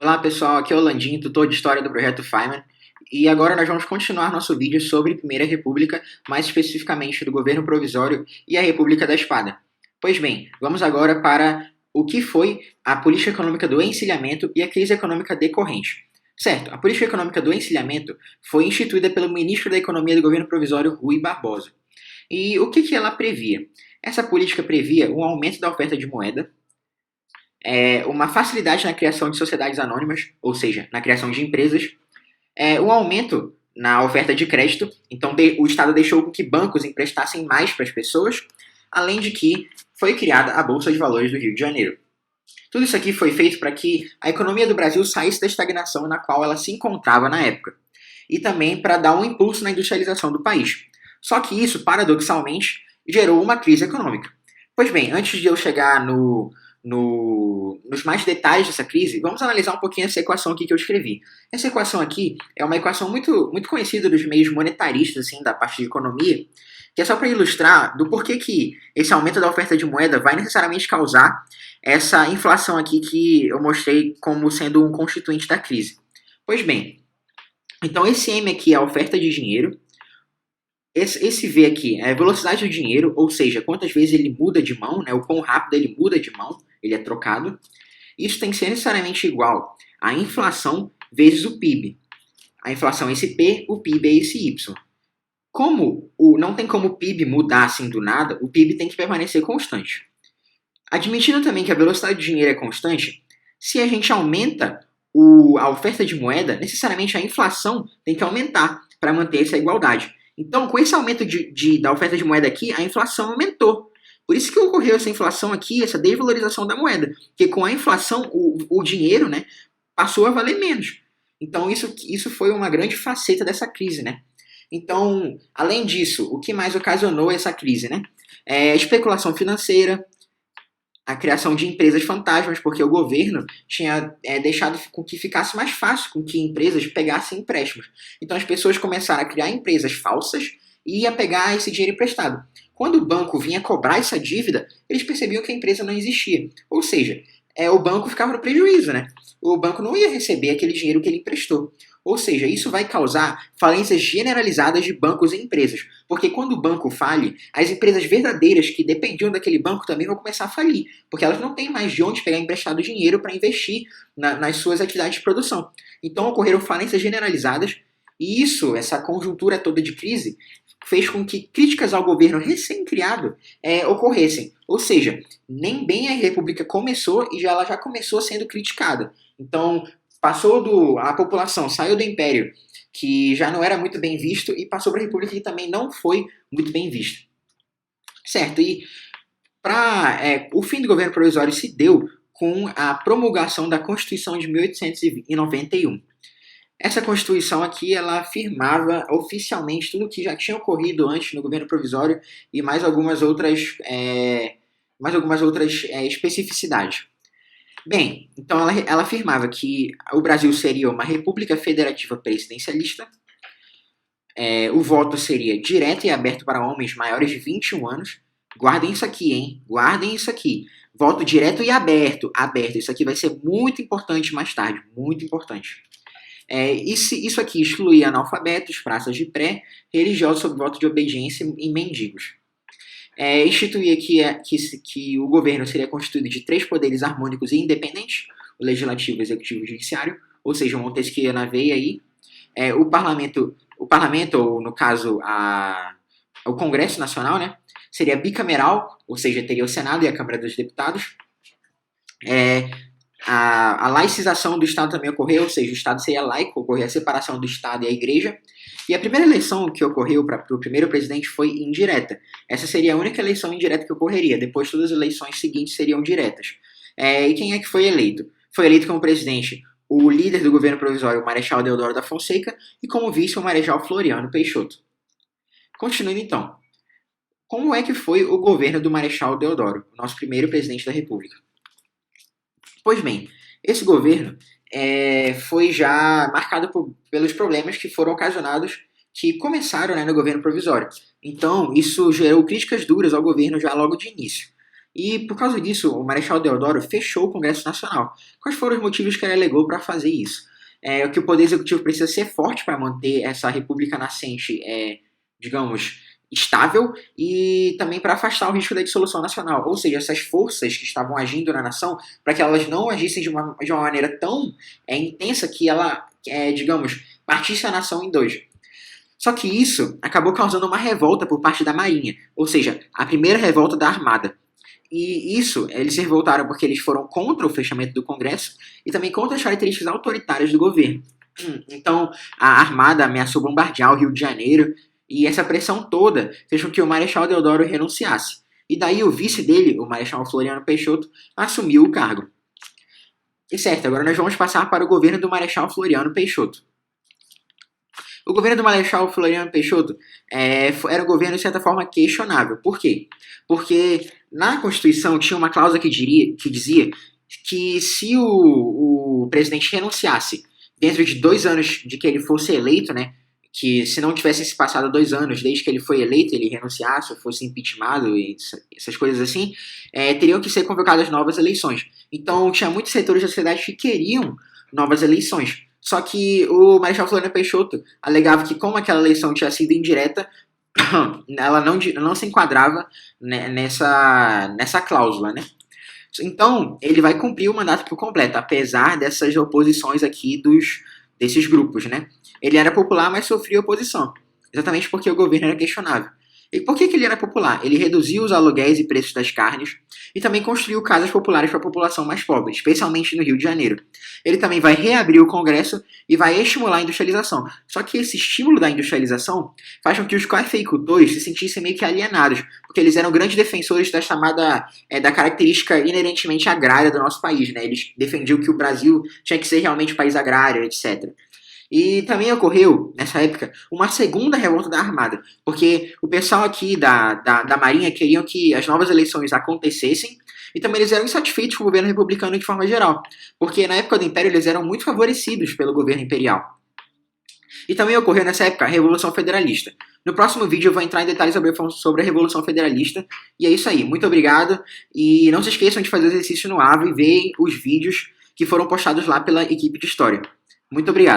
Olá pessoal, aqui é o Landim, tutor de História do Projeto Feynman, e agora nós vamos continuar nosso vídeo sobre Primeira República, mais especificamente do Governo Provisório e a República da Espada. Pois bem, vamos agora para o que foi a política econômica do encilhamento e a crise econômica decorrente. Certo, a política econômica do encilhamento foi instituída pelo ministro da Economia do Governo Provisório, Rui Barbosa. E o que ela previa? Essa política previa um aumento da oferta de moeda, uma facilidade na criação de sociedades anônimas, ou seja, na criação de empresas, um aumento na oferta de crédito, então o Estado deixou que bancos emprestassem mais para as pessoas, além de que foi criada a Bolsa de Valores do Rio de Janeiro. Tudo isso aqui foi feito para que a economia do Brasil saísse da estagnação na qual ela se encontrava na época, e também para dar um impulso na industrialização do país. Só que isso, paradoxalmente, gerou uma crise econômica. Pois bem, antes de eu chegar nos mais detalhes dessa crise, vamos analisar um pouquinho essa equação aqui que eu escrevi. Essa equação aqui é uma equação muito conhecida dos meios monetaristas, assim, da parte de economia, que é só para ilustrar do porquê que esse aumento da oferta de moeda vai necessariamente causar essa inflação aqui que eu mostrei como sendo um constituinte da crise. Pois bem, então esse M aqui é a oferta de dinheiro, esse V aqui é a velocidade do dinheiro, ou seja, quantas vezes ele muda de mão, né, o quão rápido ele muda de mão, ele é trocado. Isso tem que ser necessariamente igual à inflação vezes o PIB. A inflação é esse P, o PIB é esse Y. Como não tem como o PIB mudar assim do nada, o PIB tem que permanecer constante. Admitindo também que a velocidade do dinheiro é constante, se a gente aumenta a oferta de moeda, necessariamente a inflação tem que aumentar para manter essa igualdade. Então, com esse aumento da oferta de moeda aqui, a inflação aumentou. Por isso que ocorreu essa inflação aqui, essa desvalorização da moeda. Porque com a inflação, o dinheiro, né, passou a valer menos. Então, isso foi uma grande faceta dessa crise, né? Então, além disso, o que mais ocasionou essa crise, né? A especulação financeira, a criação de empresas fantasmas, porque o governo tinha deixado com que ficasse mais fácil com que empresas pegassem empréstimos. Então as pessoas começaram a criar empresas falsas e a pegar esse dinheiro emprestado. Quando o banco vinha cobrar essa dívida, eles percebiam que a empresa não existia. Ou seja, o banco ficava no prejuízo, né? O banco não ia receber aquele dinheiro que ele emprestou. Ou seja, isso vai causar falências generalizadas de bancos e empresas. Porque quando o banco fale, as empresas verdadeiras que dependiam daquele banco também vão começar a falir. Porque elas não têm mais de onde pegar emprestado dinheiro para investir nas suas atividades de produção. Então ocorreram falências generalizadas e essa conjuntura toda de crise, fez com que críticas ao governo recém-criado ocorressem. Ou seja, nem bem a República começou e ela já começou sendo criticada. Então, a população saiu do Império, que já não era muito bem visto, e passou para a República, que também não foi muito bem vista. Certo, e o fim do governo provisório se deu com a promulgação da Constituição de 1891. Essa Constituição aqui, ela afirmava oficialmente tudo o que já tinha ocorrido antes no governo provisório e mais algumas outras especificidades. Bem, então ela afirmava que o Brasil seria uma república federativa presidencialista, o voto seria direto e aberto para homens maiores de 21 anos. Guardem isso aqui, hein? Guardem isso aqui. Voto direto e aberto. Aberto. Isso aqui vai ser muito importante mais tarde. Muito importante. Isso aqui excluía analfabetos, praças de pré, religiosos sob voto de obediência e mendigos. Instituía que o governo seria constituído de 3 poderes harmônicos e independentes, o legislativo, o executivo e o judiciário, ou seja, Montesquieu na veia aí. O parlamento, ou no caso, o Congresso Nacional, né, seria bicameral, ou seja, teria o Senado e a Câmara dos Deputados. A laicização do Estado também ocorreu, ou seja, o Estado seria laico, ocorria a separação do Estado e a Igreja. E a primeira eleição que ocorreu para o primeiro presidente foi indireta. Essa seria a única eleição indireta que ocorreria. Depois, todas as eleições seguintes seriam diretas. E quem é que foi eleito? Foi eleito como presidente o líder do governo provisório, o Marechal Deodoro da Fonseca, e como vice, o Marechal Floriano Peixoto. Continuando então. Como é que foi o governo do Marechal Deodoro, o nosso primeiro presidente da República? Pois bem, esse governo foi já marcado pelos problemas que foram ocasionados, que começaram, né, no governo provisório. Então, isso gerou críticas duras ao governo já logo de início. E por causa disso, o Marechal Deodoro fechou o Congresso Nacional. Quais foram os motivos que ele alegou para fazer isso? Que o Poder Executivo precisa ser forte para manter essa república nascente, digamos, estável e também para afastar o risco da dissolução nacional. Ou seja, essas forças que estavam agindo na nação, para que elas não agissem de uma maneira tão intensa que ela, digamos, partisse a nação em dois. Só que isso acabou causando uma revolta por parte da Marinha, ou seja, a primeira revolta da Armada. E isso, eles se revoltaram porque eles foram contra o fechamento do Congresso e também contra as características autoritárias do governo. Então, a Armada ameaçou bombardear o Rio de Janeiro e essa pressão toda fez com que o Marechal Deodoro renunciasse. E daí o vice dele, o Marechal Floriano Peixoto, assumiu o cargo. E certo, agora nós vamos passar para o governo do Marechal Floriano Peixoto. O governo do Marechal Floriano Peixoto era um governo, de certa forma, questionável. Por quê? Porque na Constituição tinha uma cláusula que dizia que se o presidente renunciasse dentro de 2 anos de que ele fosse eleito, né, que se não tivesse se passado 2 anos desde que ele foi eleito, ele renunciasse ou fosse impeachmentado e essas coisas assim, teriam que ser convocadas novas eleições. Então tinha muitos setores da sociedade que queriam novas eleições. Só que o Marechal Floriano Peixoto alegava que como aquela eleição tinha sido indireta, ela não se enquadrava, né, nessa cláusula, né? Então, ele vai cumprir o mandato por completo, apesar dessas oposições aqui desses grupos, né? Ele era popular, mas sofria oposição, exatamente porque o governo era questionável. E por que ele era popular? Ele reduziu os aluguéis e preços das carnes e também construiu casas populares para a população mais pobre, especialmente no Rio de Janeiro. Ele também vai reabrir o Congresso e vai estimular a industrialização. Só que esse estímulo da industrialização faz com que os cafeicultores se sentissem meio que alienados, porque eles eram grandes defensores da chamada, da característica inerentemente agrária do nosso país, né? Eles defendiam que o Brasil tinha que ser realmente um país agrário, etc. E também ocorreu, nessa época, uma segunda revolta da Armada, porque o pessoal aqui da Marinha queriam que as novas eleições acontecessem e também eles eram insatisfeitos com o governo republicano de forma geral, porque na época do Império eles eram muito favorecidos pelo governo imperial. E também ocorreu nessa época a Revolução Federalista. No próximo vídeo eu vou entrar em detalhes sobre a Revolução Federalista. E é isso aí, muito obrigado. E não se esqueçam de fazer o exercício no AVO e ver os vídeos que foram postados lá pela equipe de História. Muito obrigado.